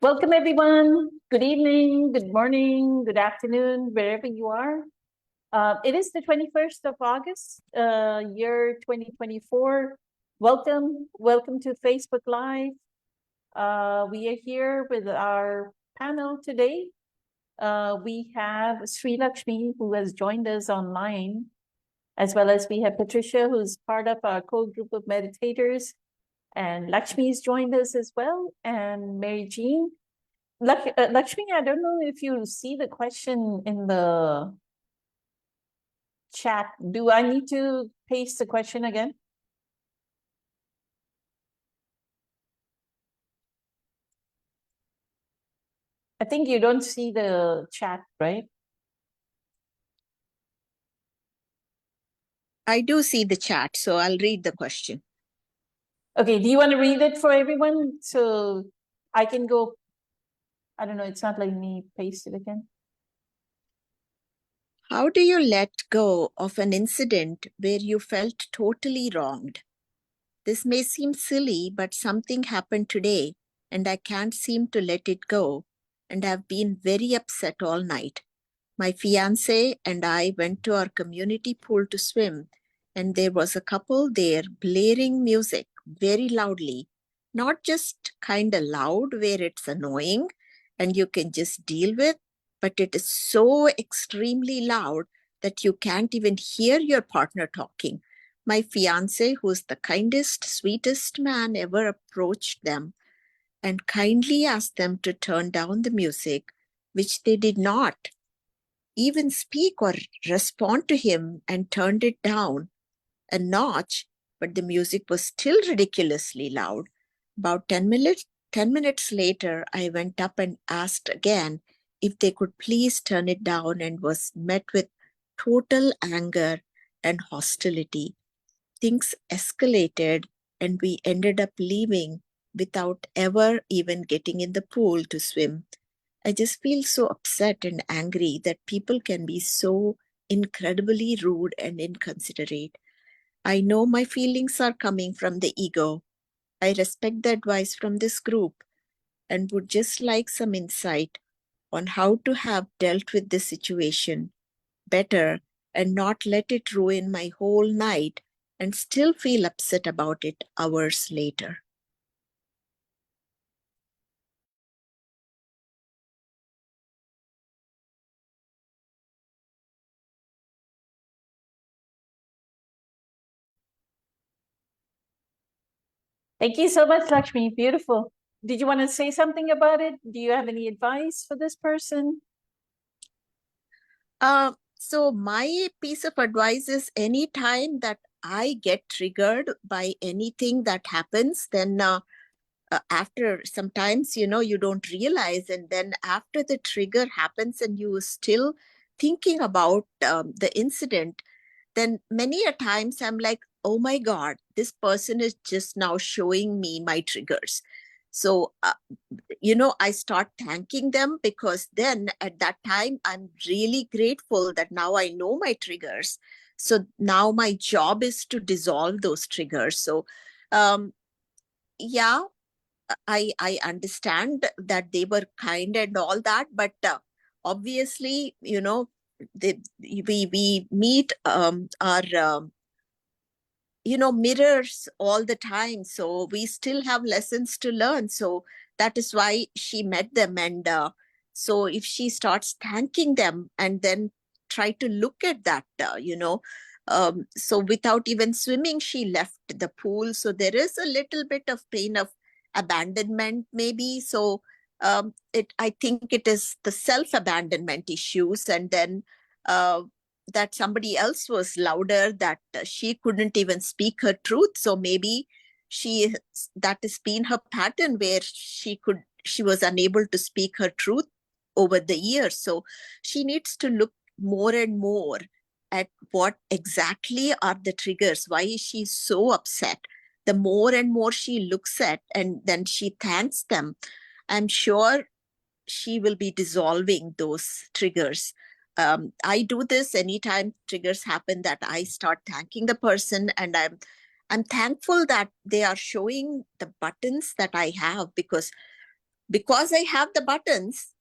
Welcome, everyone. Good evening, good morning, good afternoon, wherever you are. It is the 21st of August, year 2024. Welcome to Facebook Live. We are here with our panel today. We have Sri Lakshmi, who has joined us online, as well as we have Patricia, who's part of our core group of meditators, and Lakshmi's joined us as well, and Mary Jean. Lakshmi, I don't know if you see the question in the chat. Do I need to paste the question again? I think you don't see the chat, right? I do see the chat, so I'll read the question. Okay, do you want to read it for everyone? So I can go, I don't know, it's not letting me paste it again. How do you let go of an incident where you felt totally wronged? This may seem silly, but something happened today and I can't seem to let it go, and I've been very upset all night. My fiance and I went to our community pool to swim, and there was a couple there blaring music very loudly, not just kind of loud where it's annoying and you can just deal with, but it is so extremely loud that you can't even hear your partner talking. My fiance, who's the kindest, sweetest man ever, approached them and kindly asked them to turn down the music, which they did not even speak or respond to him, and turned it down a notch, but the music was still ridiculously loud. About 10 minutes later, I went up and asked again if they could please turn it down, and was met with total anger and hostility. Things escalated and we ended up leaving without ever even getting in the pool to swim. I just feel so upset and angry that people can be so incredibly rude and inconsiderate. I know my feelings are coming from the ego. I respect the advice from this group and would just like some insight on how to have dealt with this situation better and not let it ruin my whole night and still feel upset about it hours later. Thank you so much, Lakshmi. Beautiful. Did you want to say something about it? Do you have any advice for this person? So my piece of advice is, anytime that I get triggered by anything that happens, then after sometimes, you don't realize, and then after the trigger happens and you are still thinking about the incident, then many a times I'm like, oh my God, this person is just now showing me my triggers. So, I start thanking them, because then at that time, I'm really grateful that now I know my triggers. So now my job is to dissolve those triggers. So, yeah, I understand that they were kind and all that, but obviously, we meet our mirrors all the time, so we still have lessons to learn. So that is why she met them, and so if she starts thanking them and then try to look at that, so without even swimming she left the pool, so there is a little bit of pain of abandonment maybe. So I think it is the self abandonment issues, and then that somebody else was louder, that she couldn't even speak her truth. So maybe that has been her pattern, where she was unable to speak her truth over the years. So she needs to look more and more at what exactly are the triggers. Why is she so upset? The more and more she looks at and then she thanks them, I'm sure she will be dissolving those triggers. I do this anytime triggers happen, that I start thanking the person, and I'm thankful that they are showing the buttons that I have, because because I have the buttons,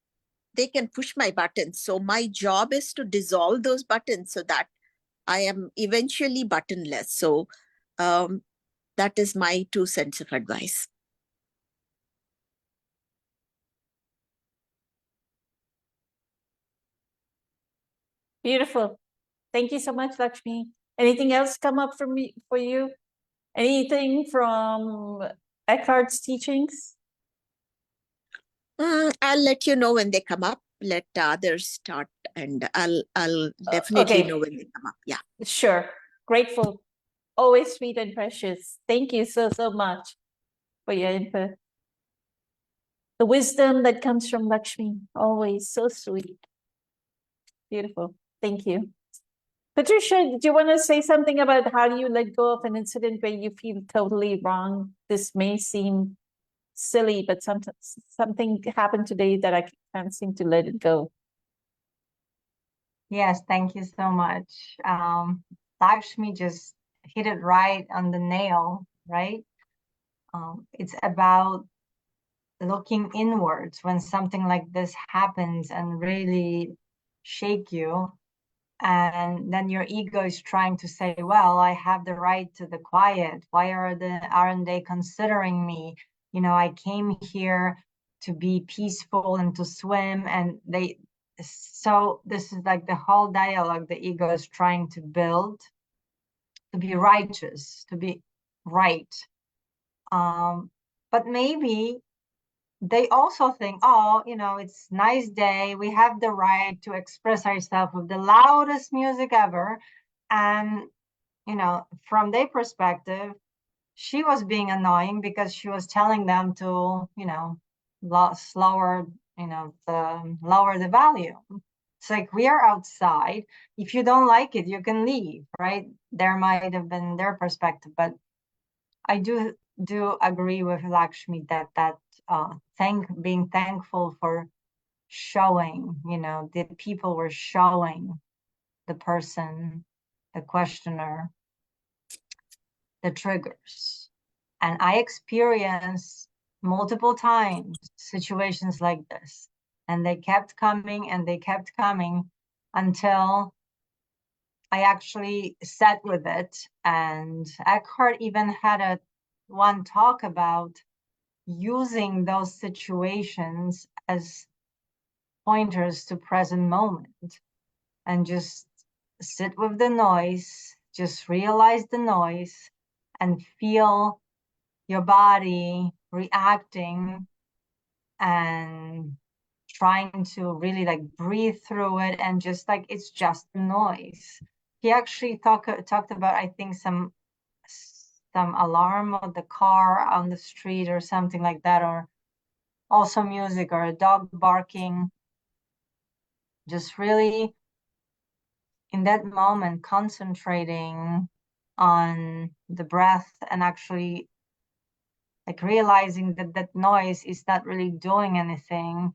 they can push my buttons. So my job is to dissolve those buttons so that I am eventually buttonless. So that is my 2 cents of advice. Beautiful. Thank you so much, Lakshmi. Anything else come up for you? Anything from Eckhart's teachings? I'll let you know when they come up. Let others start, and I'll definitely Okay. know when they come up. Yeah. Sure. Grateful. Always sweet and precious. Thank you so much for your input. The wisdom that comes from Lakshmi, always so sweet. Beautiful. Thank you. Patricia, do you want to say something about how do you let go of an incident where you feel totally wrong? This may seem silly, but something happened today that I can't seem to let it go. Yes, thank you so much. Lakshmi just hit it right on the nail, right? It's about looking inwards when something like this happens and really shake you. And then your ego is trying to say, well, I have the right to the quiet. Why aren't they considering me? You know, I came here to be peaceful and to swim, and so this is like the whole dialogue the ego is trying to build, to be righteous, to be right. But maybe they also think, oh, you know, it's a nice day. We have the right to express ourselves with the loudest music ever. And, you know, from their perspective, she was being annoying because she was telling them to, you know, lower, you know, lower the volume. It's like, we are outside. If you don't like it, you can leave, right? There might have been their perspective, but I do agree with Lakshmi that being thankful for showing, you know, the people were showing the person, the questioner, the triggers. And I experienced multiple times situations like this. And they kept coming and they kept coming until I actually sat with it. And Eckhart even had one talk about using those situations as pointers to present moment and just sit with the noise, just realize the noise and feel your body reacting and trying to really like breathe through it and just like it's just noise. He actually talked about, I think, some alarm of the car on the street or something like that, or also music or a dog barking. Just really in that moment concentrating on the breath and actually like realizing that that noise is not really doing anything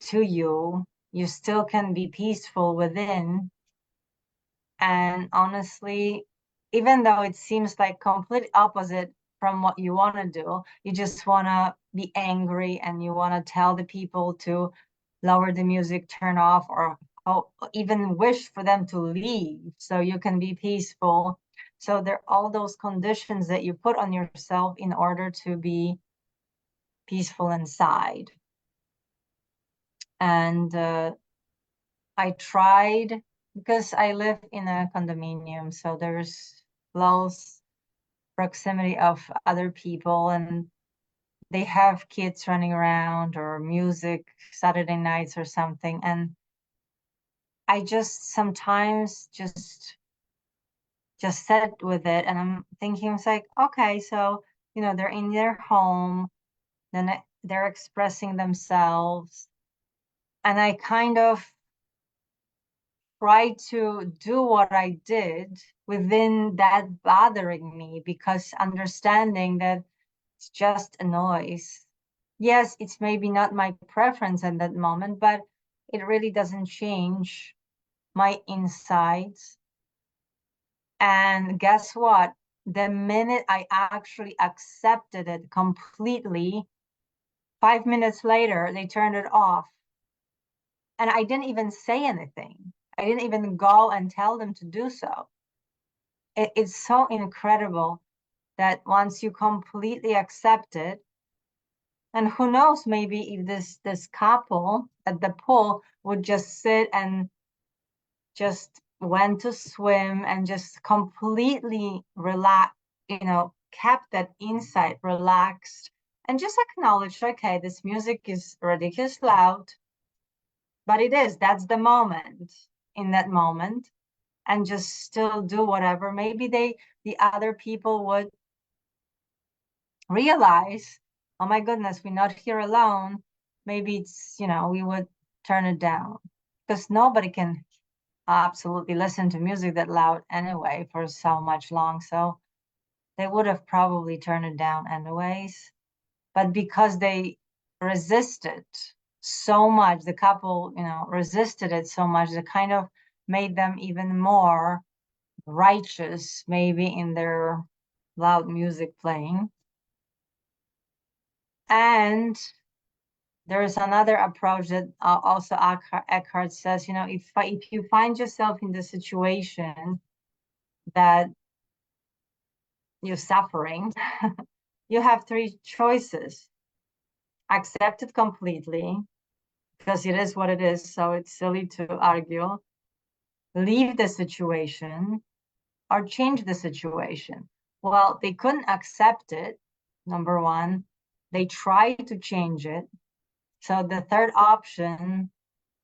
to you. You still can be peaceful within. And honestly, even though it seems like complete opposite from what you want to do, you just want to be angry and you want to tell the people to lower the music, turn off, or even wish for them to leave so you can be peaceful. So there are all those conditions that you put on yourself in order to be peaceful inside. And I tried, because I live in a condominium, so there's close proximity of other people and they have kids running around or music Saturday nights or something. And I just sometimes just sat with it and I'm thinking, it's like, okay, so, you know, they're in their home, then they're expressing themselves. And I kind of try to do what I did within that bothering me, because understanding that it's just a noise. Yes, it's maybe not my preference at that moment, but it really doesn't change my insides. And guess what? The minute I actually accepted it completely, 5 minutes later, they turned it off. And I didn't even say anything. I didn't even go and tell them to do so. It's so incredible that once you completely accept it, and who knows, maybe if this couple at the pool would just sit and just went to swim and just completely relax, kept that insight, relaxed, and just acknowledged, okay, this music is ridiculously loud, but that's the moment, in that moment, and just still do whatever. Maybe the other people would realize, oh my goodness, we're not here alone. Maybe it's, we would turn it down, because nobody can absolutely listen to music that loud anyway for so much long. So they would have probably turned it down anyways. But because they resisted so much, the couple, resisted it so much, that kind of made them even more righteous, maybe, in their loud music playing. And there's another approach that also Eckhart says, if you find yourself in the situation that you're suffering, you have 3 choices. Accept it completely, because it is what it is, so it's silly to argue. Leave the situation, or change the situation. Well, they couldn't accept it, number one. They tried to change it. So the third option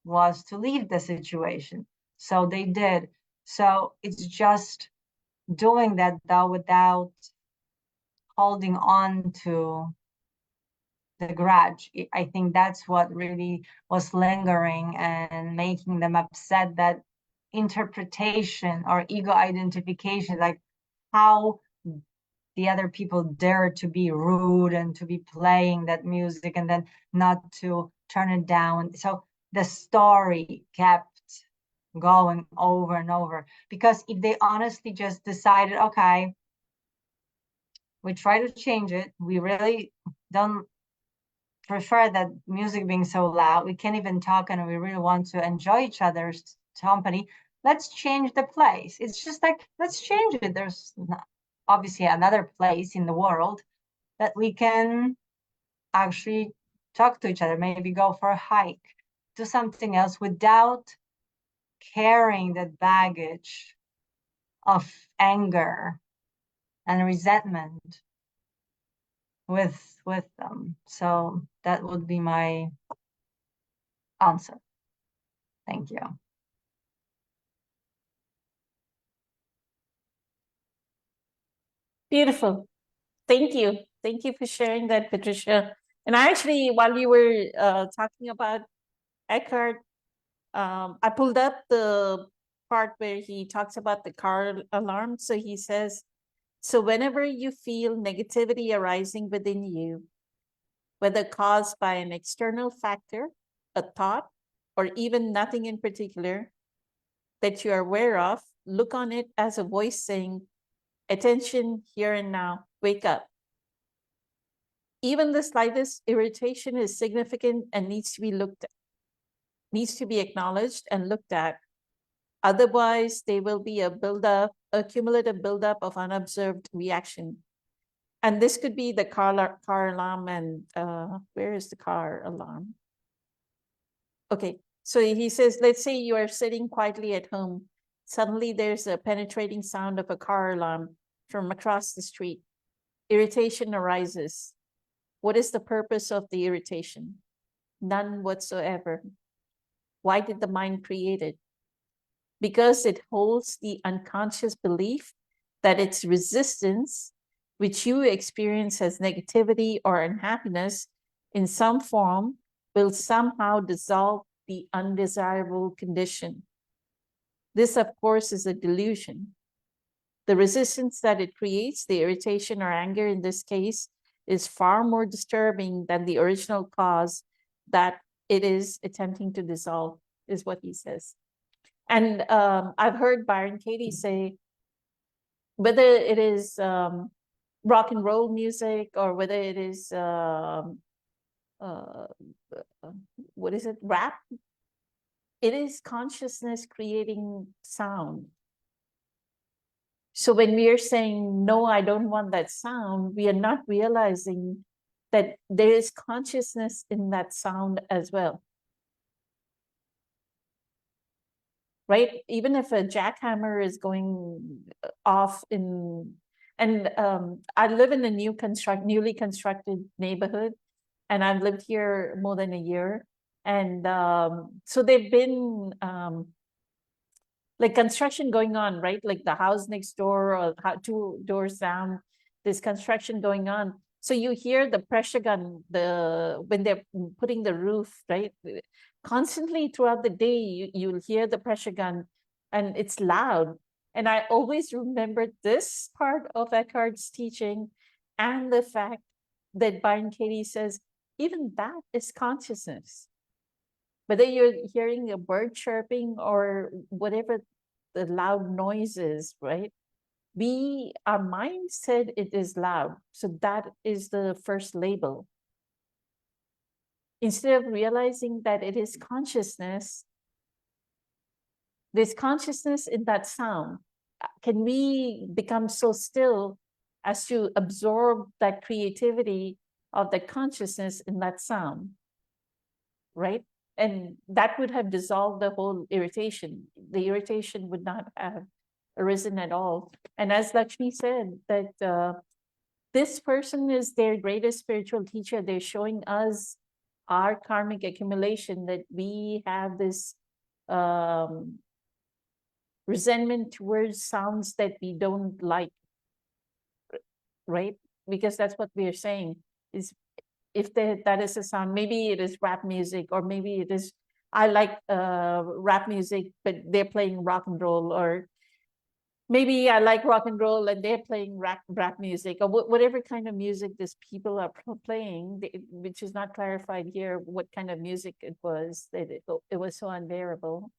was to leave the situation. So they did. So it's just doing that, though, without holding on to the grudge. I think that's what really was lingering and making them upset, that interpretation or ego identification, like how the other people dare to be rude and to be playing that music and then not to turn it down. So the story kept going over and over, because if they honestly just decided, okay, we try to change it, we really don't prefer that music being so loud, we can't even talk, and we really want to enjoy each other's company, let's change the place. It's just like, let's change it. There's obviously another place in the world that we can actually talk to each other, maybe go for a hike, do something else, without carrying that baggage of anger and resentment with them. So that would be my answer. Thank you. Beautiful. Thank you. Thank you for sharing that, Patricia. And I actually, while you were talking about Eckhart, I pulled up the part where he talks about the car alarm. So he says, so whenever you feel negativity arising within you, whether caused by an external factor, a thought, or even nothing in particular that you are aware of, look on it as a voice saying, attention here and now, wake up. Even the slightest irritation is significant and needs to be looked at, needs to be acknowledged and looked at. Otherwise, there will be a cumulative buildup of unobserved reaction. And this could be the car alarm. And where is the car alarm? Okay, so he says, let's say you are sitting quietly at home. Suddenly there's a penetrating sound of a car alarm from across the street. Irritation arises. What is the purpose of the irritation? None whatsoever. Why did the mind create it? Because it holds the unconscious belief that its resistance, which you experience as negativity or unhappiness in some form, will somehow dissolve the undesirable condition. This, of course, is a delusion. The resistance that it creates, the irritation or anger in this case, is far more disturbing than the original cause that it is attempting to dissolve, is what he says. And I've heard Byron Katie say, whether it is rock and roll music or whether it is uh, what is it, rap? It is consciousness creating sound. So when we are saying, no, I don't want that sound, we are not realizing that there is consciousness in that sound as well. Right? Even if a jackhammer is going off in, and I live in a newly constructed neighborhood, and I've lived here more than a year. And so there've been like construction going on, right? Like the house next door or two doors down, there's construction going on. So you hear the pressure gun, when they're putting the roof, right? Constantly throughout the day, you'll hear the pressure gun, and it's loud. And I always remembered this part of Eckhart's teaching, and the fact that Byron Katie says, even that is consciousness. Whether you're hearing a bird chirping or whatever the loud noise is, right? Our mind said it is loud. So that is the first label. Instead of realizing that it is consciousness, there's consciousness in that sound. Can we become so still as to absorb that creativity of the consciousness in that sound, right? And that would have dissolved the whole irritation. The irritation would not have arisen at all. And as Lakshmi said, that this person is their greatest spiritual teacher. They're showing us our karmic accumulation, that we have this resentment towards sounds that we don't like, right? Because that's what we're saying, is if that is a sound, maybe it is rap music, or maybe it is, I like rap music, but they're playing rock and roll, or maybe I like rock and roll and they're playing rap music, or whatever kind of music these people are playing, which is not clarified here what kind of music it was, that it was so unbearable.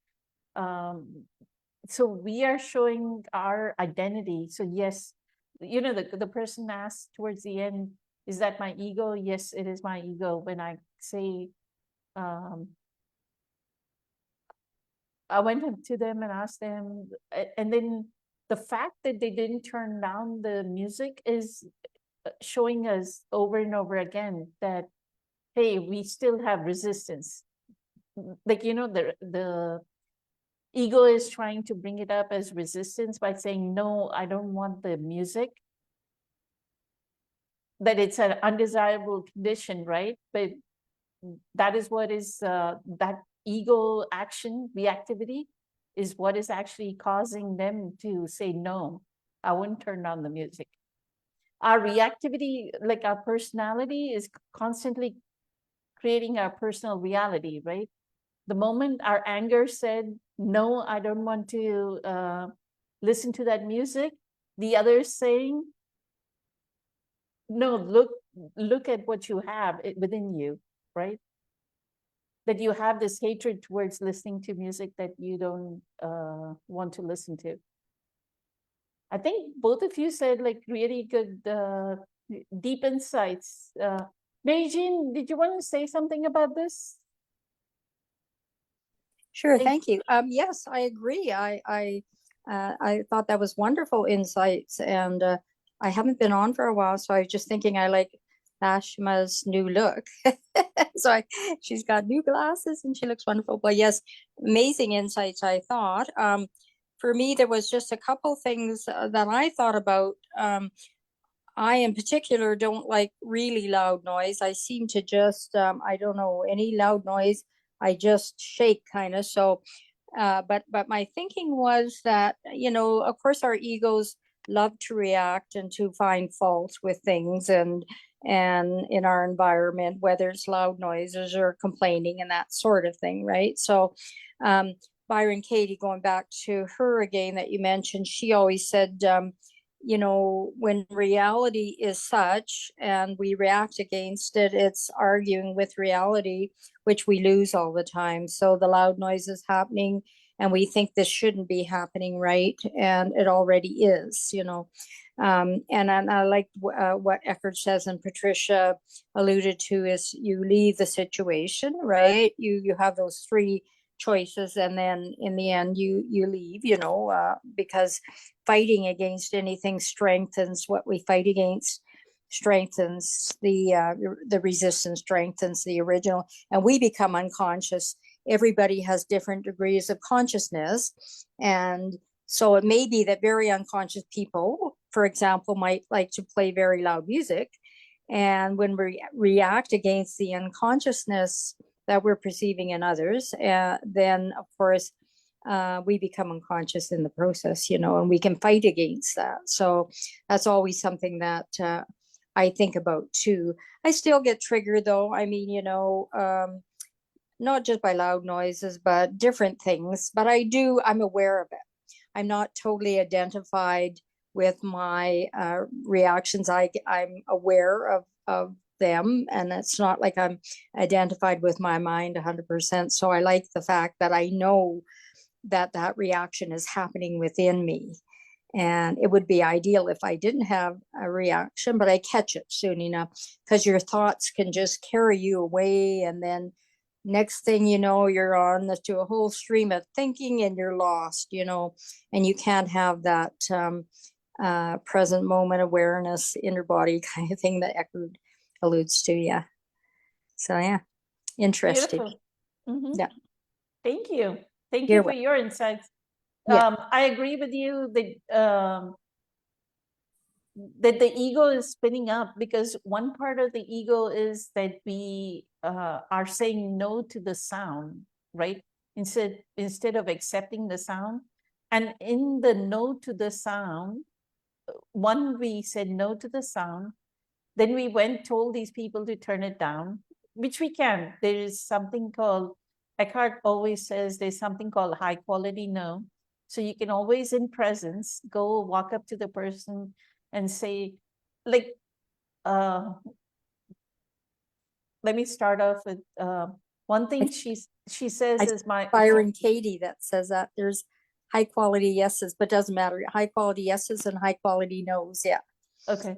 So we are showing our identity. So yes, the person asked towards the end, is that my ego? Yes, it is my ego. When I say, I went up to them and asked them, and then the fact that they didn't turn down the music is showing us over and over again that, hey, we still have resistance. Like, the ego is trying to bring it up as resistance by saying, no, I don't want the music. That it's an undesirable condition, right? But that is what is that ego action, reactivity, is what is actually causing them to say, no, I wouldn't turn on the music. Our reactivity, like our personality, is constantly creating our personal reality, right? The moment our anger said, no, I don't want to listen to that music, the other is saying, no, look at what you have within you, right? That you have this hatred towards listening to music that you don't want to listen to. I think both of you said like really good, deep insights. Mary Jean, did you want to say something about this? Sure, thank you. Yes, I agree. I thought that was wonderful insights, and I haven't been on for a while, so I was just thinking I like Ashma's new look. So she's got new glasses and she looks wonderful. But yes, amazing insights, I thought. For me, there was just a couple things that I thought about. I, in particular, don't like really loud noise. I seem to just, I don't know, any loud noise, I just shake kind of. So, but my thinking was that, of course, our egos love to react and to find fault with things and in our environment, whether it's loud noises or complaining and that sort of thing, right? So, Byron Katie, going back to her again that you mentioned, she always said, when reality is such and we react against it, it's arguing with reality, which we lose all the time. So the loud noise is happening and we think this shouldn't be happening, right? And it already is, you know. And I like what Eckert says, and Patricia alluded to, is you leave the situation, right? You have those three choices, and then in the end you leave, you know, because fighting against anything strengthens what we fight against, strengthens the resistance, strengthens the original, and we become unconscious. Everybody has different degrees of consciousness, and so it may be that very unconscious people, for example, might like to play very loud music, and when we react against the unconsciousness that we're perceiving in others, then of course we become unconscious in the process, you know, and we can fight against that. So that's always something that I think about too. I still get triggered though. I mean, you know, not just by loud noises, but different things. But I'm aware of it. I'm not totally identified with my reactions. I'm aware of them, and it's not like I'm identified with my mind 100%. So I like the fact that I know that that reaction is happening within me. And it would be ideal if I didn't have a reaction, but I catch it soon enough, because your thoughts can just carry you away. And then next thing you know, you're on to a whole stream of thinking and you're lost, you know, and you can't have that present moment awareness, inner body kind of thing that Eckert alludes to. Yeah. So, yeah, interesting. Beautiful. Mhm. Yeah. Thank you. Thank You're you for welcome. your insights. Yeah. I agree with you that the ego is spinning up, because one part of the ego is that we are saying no to the sound, right? Instead of accepting the sound. And in the no to the sound, we said no to the sound, then we told these people to turn it down, which we can. There is something called, Eckhart always says, there's something called high quality no. So you can always, in presence, go walk up to the person and say, like, let me start off with one thing she says is Byron Katie that says that there's high quality yeses, but doesn't matter. High quality yeses and high quality nos. Yeah. Okay.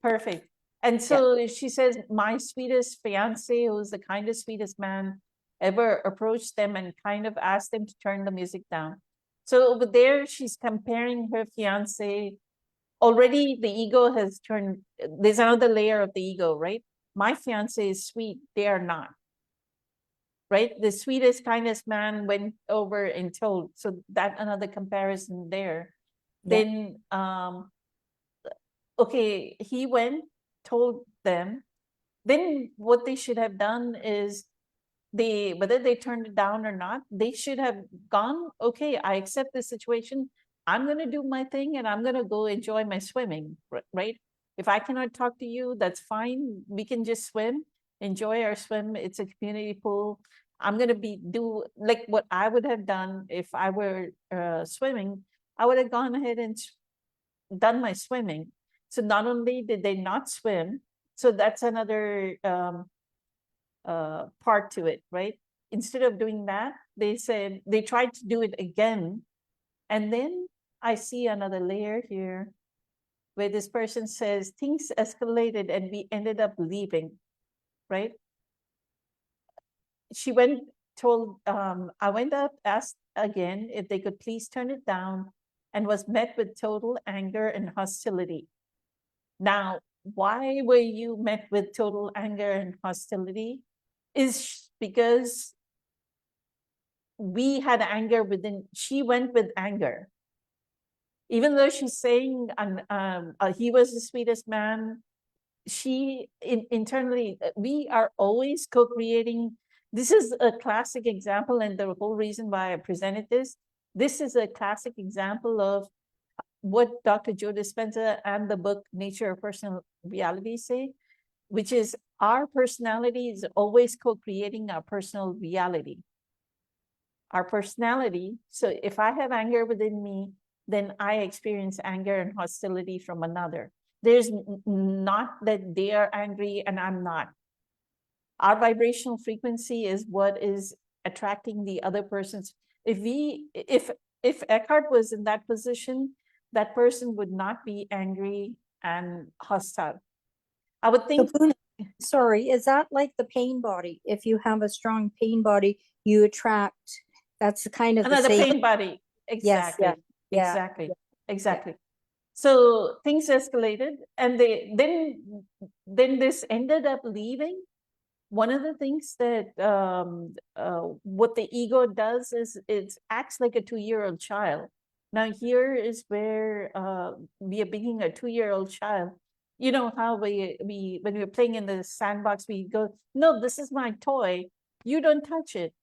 Perfect. And so she says, my sweetest fiance, who's the kindest, sweetest man ever, approached them and kind of asked them to turn the music down. So over there, she's comparing her fiance. Already the ego has turned, there's another layer of the ego, right? My fiance is sweet, they are not. Right? The sweetest, kindest man went over and told. So that another comparison there. Yeah. Then okay, he went, told them. Then what they should have done is, whether they turned it down or not, they should have gone, okay, I accept this situation. I'm going to do my thing and I'm going to go enjoy my swimming, right? If I cannot talk to you, that's fine. We can just swim, enjoy our swim. It's a community pool. I'm going to do like what I would have done if I were swimming. I would have gone ahead and done my swimming. So not only did they not swim, so that's another part to it, right? Instead of doing that, they said they tried to do it again. And then I see another layer here where this person says things escalated and we ended up leaving, right? She I went up, asked again if they could please turn it down, and was met with total anger and hostility. Now, why were you met with total anger and hostility? Is because we had anger within, she went with anger. Even though she's saying he was the sweetest man, internally, we are always co-creating. This is a classic example, and the whole reason why I presented this is a classic example of what Dr. Joe Dispenza and the book Nature of Personal Reality say, which is our personality is always co-creating our personal reality. Our personality, so if I have anger within me, then I experience anger and hostility from another. There's not that they are angry and I'm not. Our vibrational frequency is what is attracting the other person's if Eckhart was in that position, that person would not be angry and hostile. I would So think, Poona, sorry, is that like the pain body? If you have a strong pain body, you attract, that's the kind of the another same. pain body. Yes, Exactly. yeah, Exactly. Exactly. So things escalated, and then this ended up leaving. One of the things that what the ego does is it acts like a 2-year-old child. Now here is where we are being a 2-year-old child. You know how we when we're playing in the sandbox, we go, no, this is my toy. You don't touch it,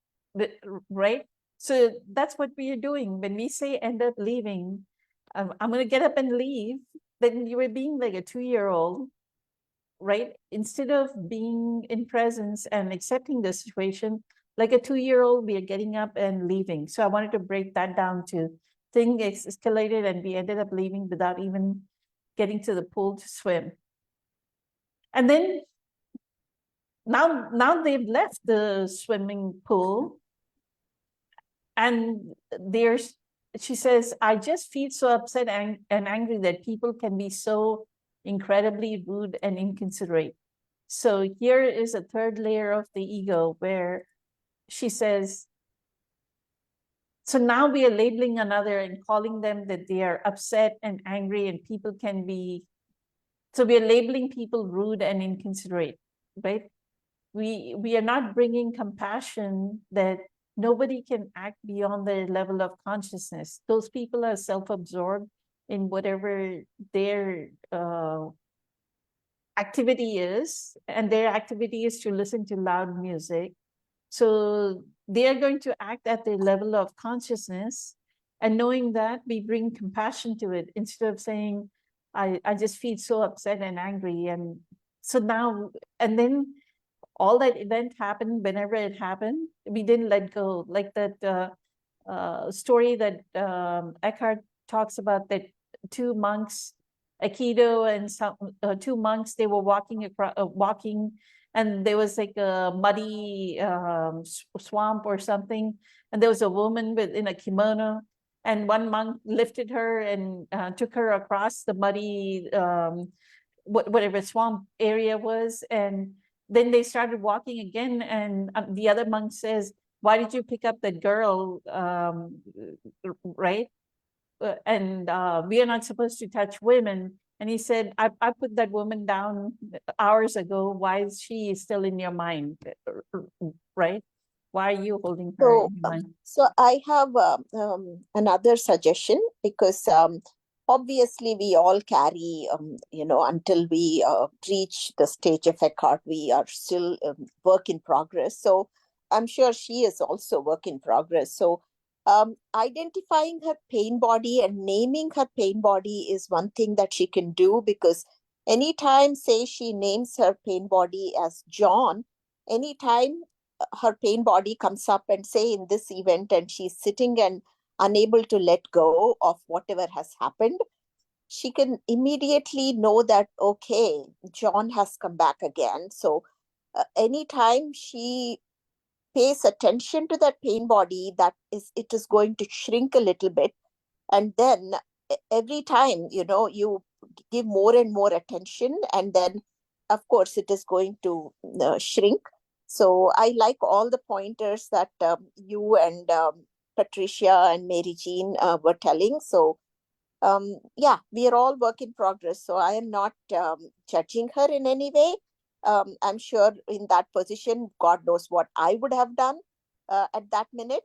right? So that's what we are doing. When we say end up leaving, I'm going to get up and leave, then you were being like a 2-year-old, right? Instead of being in presence and accepting the situation, like a 2-year-old, we are getting up and leaving. So I wanted to break that down to things escalated and we ended up leaving without even getting to the pool to swim. And then now they've left the swimming pool, and she says, I just feel so upset and angry that people can be so incredibly rude and inconsiderate. So here is a third layer of the ego where she says, so now we are labeling another and calling them that they are upset and angry, and people can be, so we are labeling people rude and inconsiderate, right? We are not bringing compassion that nobody can act beyond their level of consciousness. Those people are self-absorbed in whatever their activity is, and their activity is to listen to loud music. So they are going to act at their level of consciousness, and knowing that, we bring compassion to it instead of saying, I just feel so upset and angry. And so now, and then all that event happened, whenever it happened, we didn't let go. Like that story that Eckhart talks about, that two monks, Aikido and some two monks, they were walking across, and there was like a muddy swamp or something, and there was a woman in a kimono, and one monk lifted her and took her across the muddy whatever swamp area was, and then they started walking again, and the other monk says, why did you pick up that girl, right? And we are not supposed to touch women. And he said, I put that woman down hours ago. Why is she still in your mind, right? Why are you holding her So, in your mind? so I have another suggestion, because obviously we all carry, until we reach the stage of Eckhart, we are still work in progress. So I'm sure she is also work in progress. So identifying her pain body and naming her pain body is one thing that she can do, because anytime, say, she names her pain body as John, anytime her pain body comes up and say in this event, and she's sitting and unable to let go of whatever has happened, she can immediately know that, okay, John has come back again. So anytime she pays attention to that pain body, it is going to shrink a little bit. And then every time, you give more and more attention, and then of course it is going to shrink. So I like all the pointers that you and Patricia and Mary Jean were telling. So yeah, we are all work in progress. So I am not judging her in any way. I'm sure in that position, God knows what I would have done at that minute.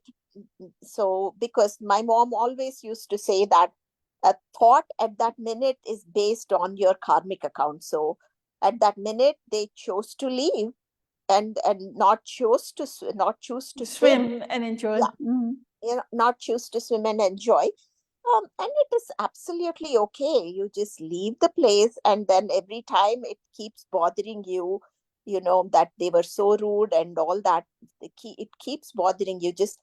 So, because my mom always used to say that a thought at that minute is based on your karmic account. So at that minute, they chose to leave and not choose to swim. And enjoy. Yeah. Not choose to swim and enjoy. And it is absolutely okay. You just leave the place, and then every time it keeps bothering you, that they were so rude and all that, it keeps bothering you. Just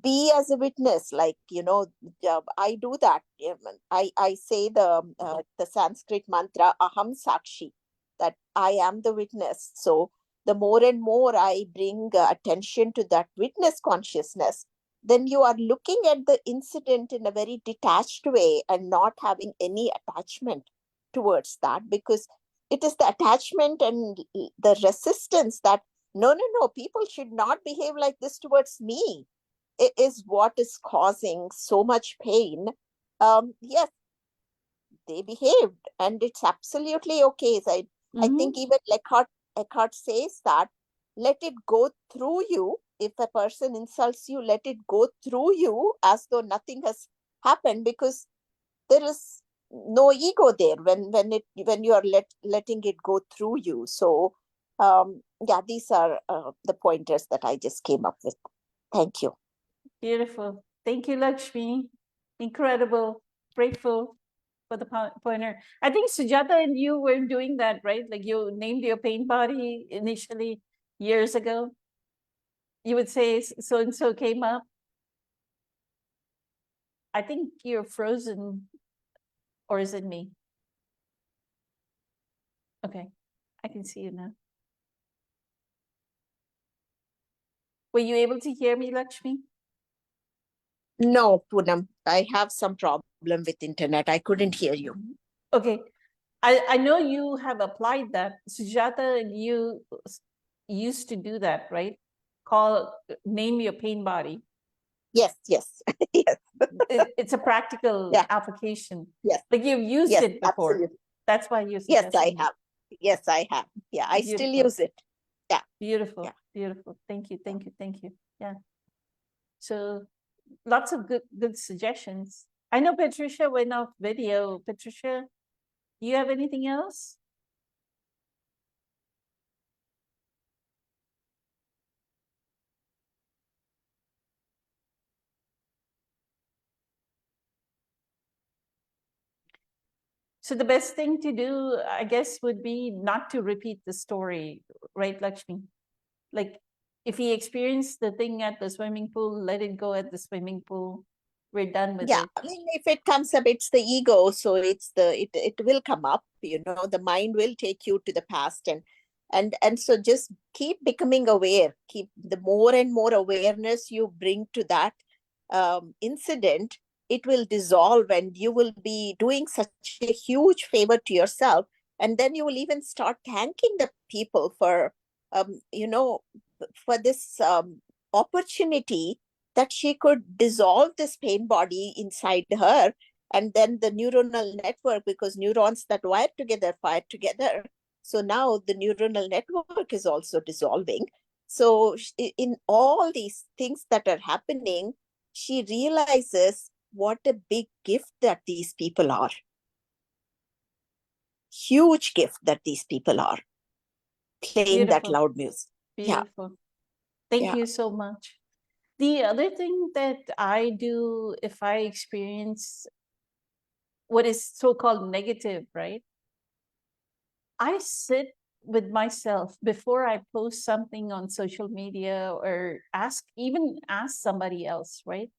be as a witness, like, I do that. I say the Sanskrit mantra, Aham Sakshi, that I am the witness. So the more and more I bring attention to that witness consciousness, then you are looking at the incident in a very detached way and not having any attachment towards that, because it is the attachment and the resistance that no, people should not behave like this towards me. It is what is causing so much pain. Yes, they behaved, and it's absolutely okay. So I think even Eckhart says that let it go through you. If a person insults you, let it go through you as though nothing has happened, because there is no ego there when you are letting it go through you. So yeah, these are the pointers that I just came up with. Thank you. Beautiful. Thank you, Lakshmi. Incredible. Grateful for the pointer. I think Sujata and you were doing that, right? Like you named your pain body initially years ago. You would say so and so came up. I think you're frozen, or is it me? Okay, I can see you now. Were you able to hear me, Lakshmi? No, Poonam, I have some problem with internet. I couldn't hear you. Okay, I know you have applied that. Sujata and you used to do that, right? Name your pain body. Yes, yes, yes, It's a practical Yeah. application. Yes. Like you've used yes, it before. absolutely. That's why you Yes, I suggested it. have. Yes, I have. Yeah, I still Beautiful. use it. Beautiful, Yeah. beautiful. Thank you, thank you, thank you. Yeah. So lots of good suggestions. I know Patricia went off video. Patricia, do you have anything else? So the best thing to do, I guess, would be not to repeat the story, right, Lakshmi? Like if he experienced the thing at the swimming pool, let it go at the swimming pool. We're done with Yeah, it. I mean, if it comes up, it's the ego, so it will come up. The mind will take you to the past, and so just keep becoming aware. Keep the more and more awareness you bring to that incident, it will dissolve, and you will be doing such a huge favor to yourself, and then you will even start thanking the people for for this opportunity that she could dissolve this pain body inside her, and then the neuronal network, because neurons that wire together fire together, so now the neuronal network is also dissolving. So in all these things that are happening, she realizes what a big gift that these people are. Huge gift that these people are playing that Beautiful. loud music. Beautiful. Thank Yeah. you so much. The other thing that I do if I experience what is so-called negative, right? I sit with myself before I post something on social media or even ask somebody else, right?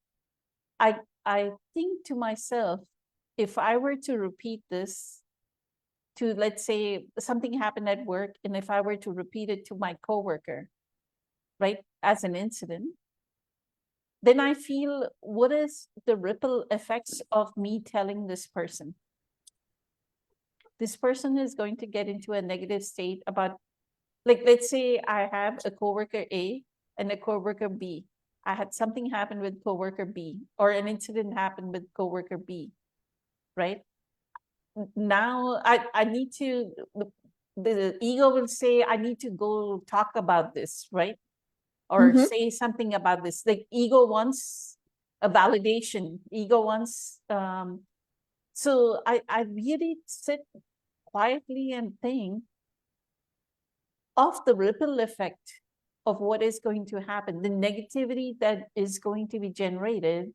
I think to myself, if I were to repeat this to, let's say, something happened at work, and if I were to repeat it to my coworker, right, as an incident, then I feel, what is the ripple effects of me telling this person? This person is going to get into a negative state about, like, let's say I have a coworker A and a coworker B. I had something happen with coworker B, or an incident happened with coworker B, right? Now I need to, the ego will say, I need to go talk about this, right? Or say something about this. Like ego wants a validation. Ego wants, so I really sit quietly and think of the ripple effect of what is going to happen, the negativity that is going to be generated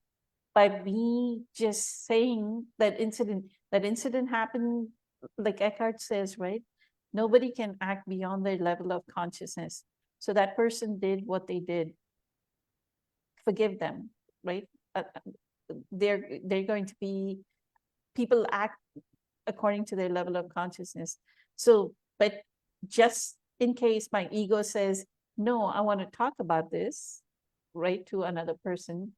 by me just saying that incident happened, like Eckhart says, right? Nobody can act beyond their level of consciousness. So that person did what they did. Forgive them, right? They're going to be, people act according to their level of consciousness. So, but just in case my ego says, no, I want to talk about this, right, to another person,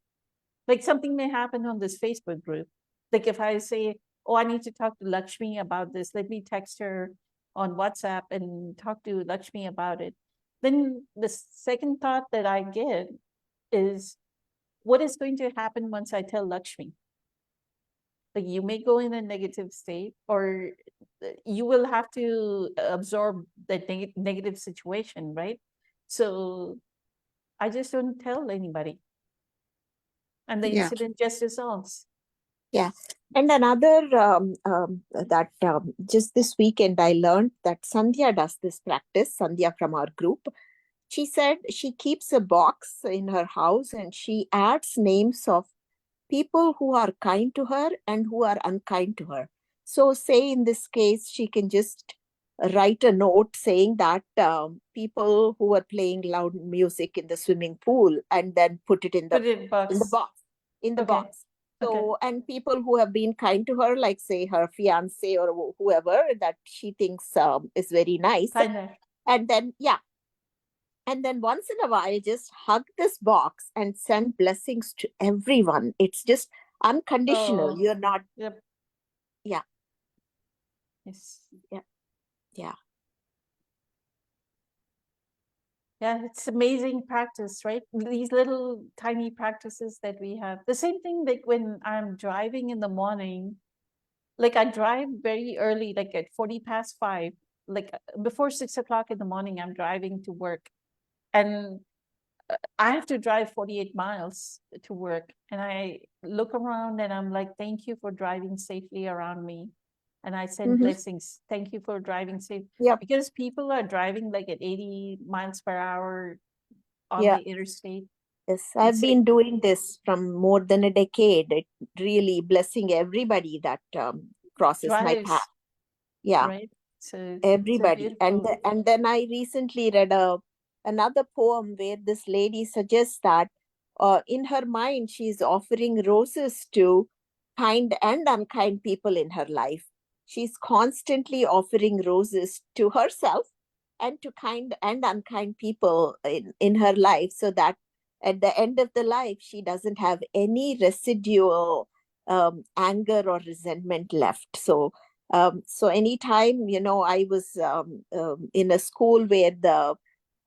Like something may happen on this Facebook group. Like if I say, oh, I need to talk to Lakshmi about this, let me text her on WhatsApp and talk to Lakshmi about it. Then the second thought that I get is, what is going to happen once I tell Lakshmi? Like you may go in a negative state, or you will have to absorb the negative situation, right? So I just don't tell anybody. And the Yeah. incident just resolves. Yeah. And another that just this weekend I learned that Sandhya does this practice, Sandhya from our group. She said she keeps a box in her house and she adds names of people who are kind to her and who are unkind to her. So, say in this case, she can just write a note saying that people who are playing loud music in the swimming pool, and then put it in Put it in the box. box, in the Okay. box. So, and people who have been kind to her, like say her fiance or whoever that she thinks is very nice, Kinder. and then and then once in a while just hug this box and send blessings to everyone. It's just unconditional. Oh, You're not. yep. Yeah. Yes. Yeah. Yeah, it's amazing practice, right? These little tiny practices that we have. The same thing like when I'm driving in the morning, like I drive very early, like at 5:40, like before 6 o'clock in the morning, I'm driving to work. And I have to drive 48 miles to work. And I look around and I'm like, thank you for driving safely around me. And I send Mhm. blessings. Thank you for driving safe. Yep. Because people are driving like at 80 miles per hour on Yeah. the interstate. Yes. I've It's been doing this from more than a decade. It really blessing everybody that crosses my drives, path. Yeah. right? So Everybody. beautiful. And then I recently read another poem where this lady suggests that in her mind she's offering roses to kind and unkind people in her life. She's constantly offering roses to herself and to kind and unkind people in her life, so that at the end of the life she doesn't have any residual anger or resentment left. So anytime, I was in a school where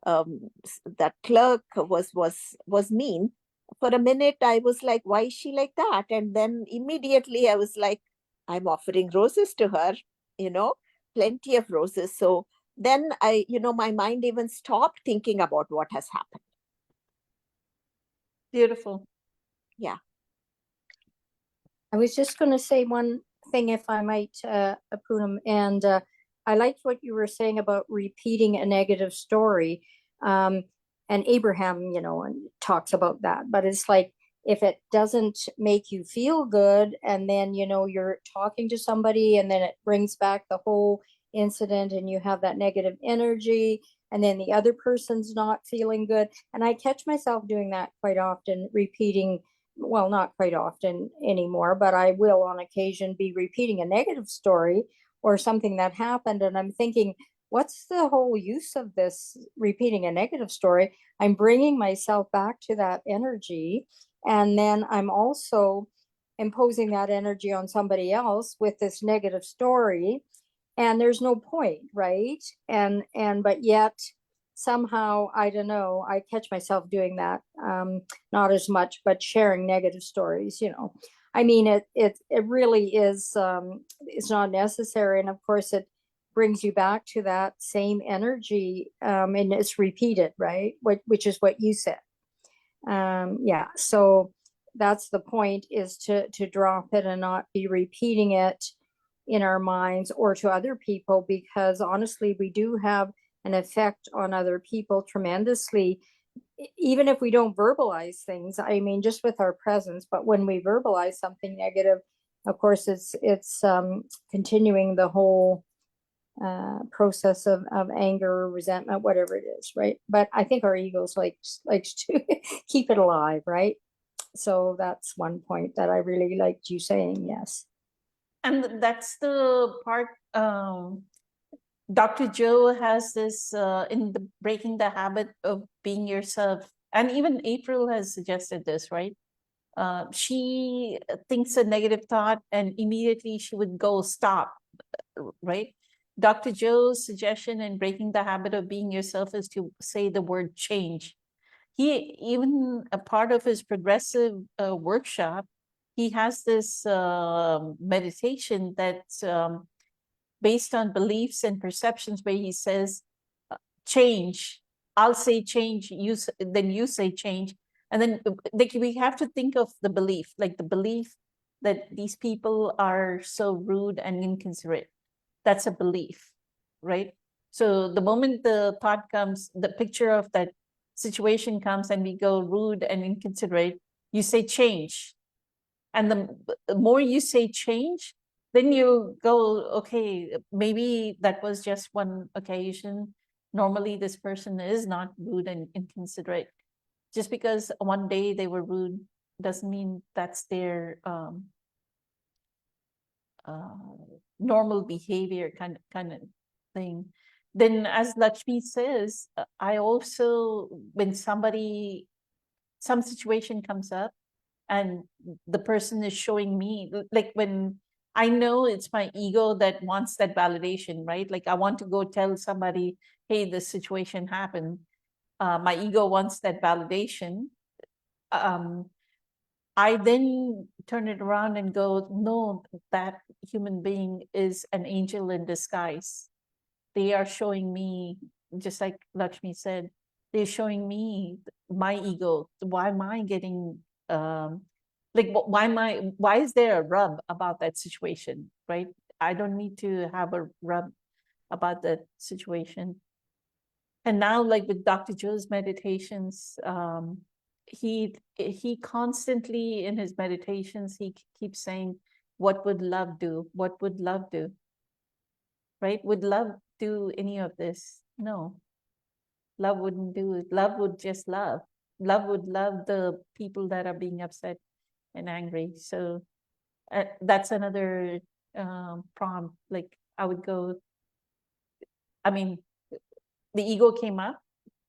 that clerk was mean. For a minute, I was like, "Why is she like that?" And then immediately, I was like, "I'm offering roses to her, plenty of roses." So then my mind even stopped thinking about what has happened. Beautiful. Yeah. I was just going to say one thing, if I might, Poonam, and I liked what you were saying about repeating a negative story. And Abraham, talks about that, but it's like, if it doesn't make you feel good, and then, you're talking to somebody and then it brings back the whole incident and you have that negative energy, and then the other person's not feeling good. And I catch myself doing that quite often, repeating, well, not quite often anymore, but I will on occasion be repeating a negative story or something that happened. And I'm thinking, what's the whole use of this repeating a negative story? I'm bringing myself back to that energy. And then I'm also imposing that energy on somebody else with this negative story. And there's no point, right? But yet, somehow, I don't know, I catch myself doing that, not as much, but sharing negative stories. I mean, it really is, it's not necessary. And of course it brings you back to that same energy, and it's repeated, right? Which is what you said. Yeah, so that's the point, is to drop it and not be repeating it in our minds or to other people, because honestly, we do have an effect on other people tremendously, even if we don't verbalize things. I mean, just with our presence. But when we verbalize something negative, of course, it's continuing the whole process of anger, resentment, whatever it is, right? But I think our egos likes to keep it alive, right? So that's one point that I really liked you saying. Yes. And that's the part, Dr. Joe has this in the breaking the habit of being yourself. And even April has suggested this, right? She thinks a negative thought and immediately she would go stop, right? Dr. Joe's suggestion in breaking the habit of being yourself is to say the word change. He, even a part of his progressive workshop, he has this meditation that's based on beliefs and perceptions, where he says, change. I'll say change, then you say change. And then like, we have to think of the belief, like the belief that these people are so rude and inconsiderate. That's a belief, right? So the moment the thought comes, the picture of that situation comes, and we go rude and inconsiderate, you say change. And the more you say change, then you go, okay, maybe that was just one occasion. Normally this person is not rude and inconsiderate. Just because one day they were rude doesn't mean that's their normal behavior kind of thing. Then, as Lakshmi says, I also, when some situation comes up and the person is showing me, like when I know it's my ego that wants that validation, right? Like I want to go tell somebody, hey, this situation happened. My ego wants that validation. I then turn it around and go, no, that human being is an angel in disguise. They are showing me, just like Lakshmi said, they're showing me my ego. Why am I getting, why is there a rub about that situation, right? I don't need to have a rub about that situation. And now, like with Dr. Joe's meditations, he constantly in his meditations, he keeps saying, what would love do? What would love do? Right? Would love do any of this? No. Love wouldn't do it. Love would just love. Love would love the people that are being upset and angry. So that's another prompt. Like I would go, I mean, the ego came up,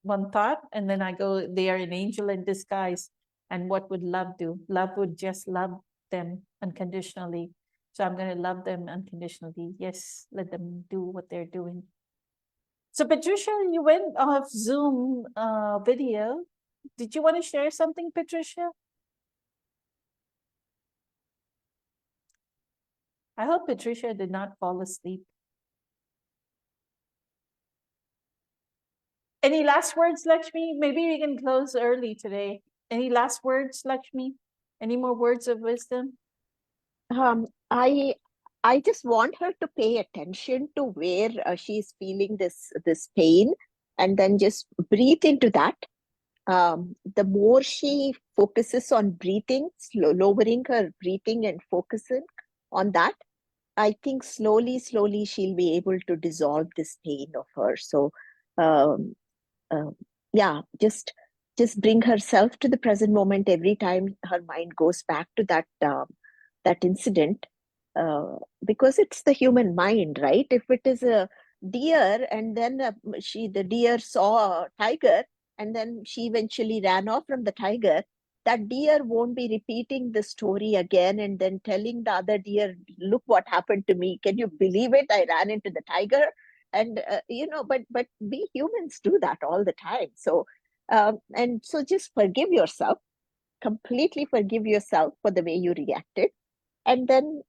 one thought, and then I go, they are an angel in disguise. And what would love do? Love would just love them unconditionally. So I'm going to love them unconditionally. Yes, let them do what they're doing. So Patricia, you went off Zoom video. Did you want to share something, Patricia? I hope Patricia did not fall asleep. Any last words, Lakshmi? Maybe we can close early today. Any last words, Lakshmi? Any more words of wisdom? I just want her to pay attention to where she's feeling this pain, and then just breathe into that. The more she focuses on breathing, lowering her breathing and focusing on that, I think slowly she'll be able to dissolve this pain of hers. So, yeah, just bring herself to the present moment every time her mind goes back to that incident, because it's the human mind, right? If it is a deer and then the deer saw a tiger and then she eventually ran off from the tiger, that deer won't be repeating the story again and then telling the other deer, look what happened to me. Can you believe it? I ran into the tiger. And but we humans do that all the time. So and so just forgive yourself, completely forgive yourself for the way you reacted, and then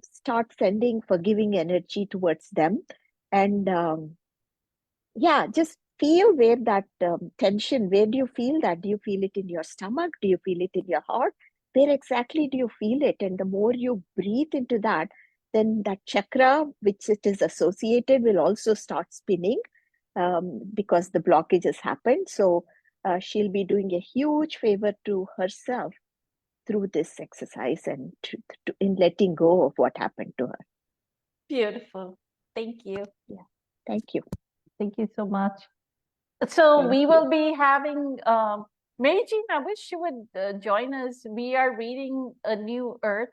start sending forgiving energy towards them. And yeah, just feel where that tension, where do you feel that? Do you feel it in your stomach? Do you feel it in your heart? Where exactly do you feel it? And the more you breathe into that, then that chakra which it is associated will also start spinning, because the blockage has happened. So she'll be doing a huge favor to herself through this exercise and in letting go of what happened to her. Beautiful. Thank you. Yeah. Thank you. Thank you so much. So Thank we you. will be having, Mary Jean, I wish you would join us. We are reading A New Earth.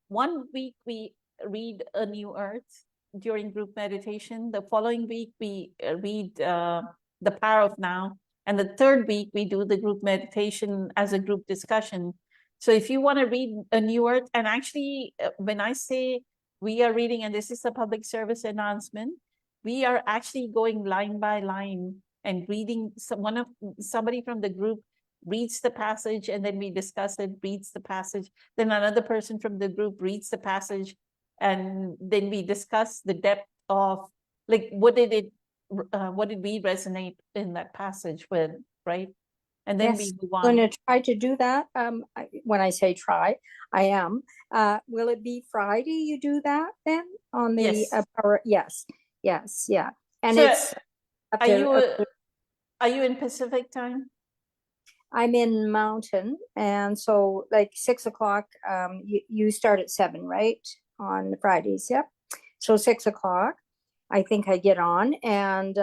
1 week we read A New Earth during group meditation. The following week we read The Power of Now. And the third week we do the group meditation as a group discussion. So if you want to read A New Earth, and actually, when I say we are reading, and this is a public service announcement, we are actually going line by line and reading. Somebody from the group reads the passage, and then we discuss it, reads the passage. Then another person from the group reads the passage, and then we discuss the depth of, like, what did we resonate in that passage with, right? And then we Yes, move I'm on. going to try to do that. When I say try, I am. Will it be Friday you do that then on the Yes. power? Yes, yes, yeah. And So, it's up Are to- you up to- are you in Pacific time? I'm in Mountain, and so like 6 o'clock. You start at 7, right? On Fridays, yep. So 6 o'clock, I think I get on, and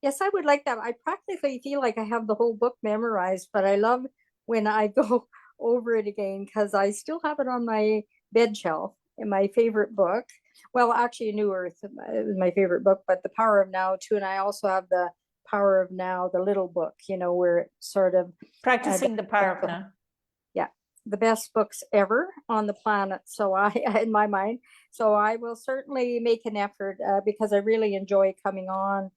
yes, I would like that. I practically feel like I have the whole book memorized, but I love when I go over it again because I still have it on my bed shelf in my favorite book. Well, actually, New Earth is my favorite book, but The Power of Now too, and I also have The Power of Now, the little book, where it sort of Practicing the power of the- now. the best books ever on the planet. So in my mind, so I will certainly make an effort because I really enjoy coming on,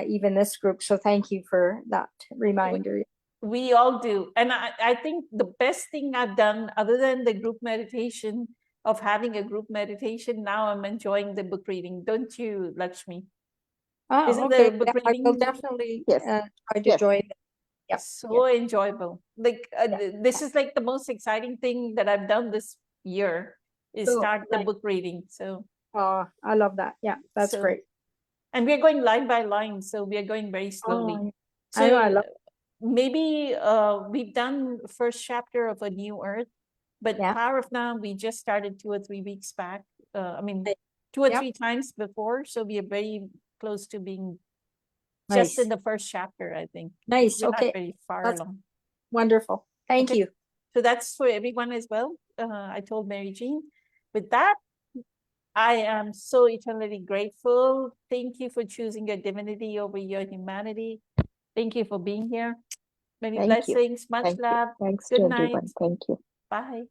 even this group. So thank you for that reminder. We all do. And I think the best thing I've done, other than the group meditation, of having a group meditation, now I'm enjoying the book reading. Don't you, Lakshmi? Oh, Isn't the okay. book Yeah, I will reading- definitely Yes. try to Yes. join. Yep. So enjoyable. Like Yeah. this is like the most exciting thing that I've done this year, is Cool. start the Nice. book reading. So, I love that. Yeah, that's So- great. and we're going line by line, so we are going very slowly. Oh, So I know, I love- maybe we've done first chapter of A New Earth, but Yeah. Power of Now we just started 2 or 3 weeks back. I mean, Right. 2 or Yep. 3 times before, so we are very close to being just Nice. in the first chapter, I think. Nice. We're not Okay. very far That's- along. Wonderful. Thank Okay. you. So that's for everyone as well. I told Mary Jean. With that, I am so eternally grateful. Thank you for choosing your divinity over your humanity. Thank you for being here. Many Thank you. blessings, much Thank you. love. Thanks Good to night. everyone. Thank you. Bye.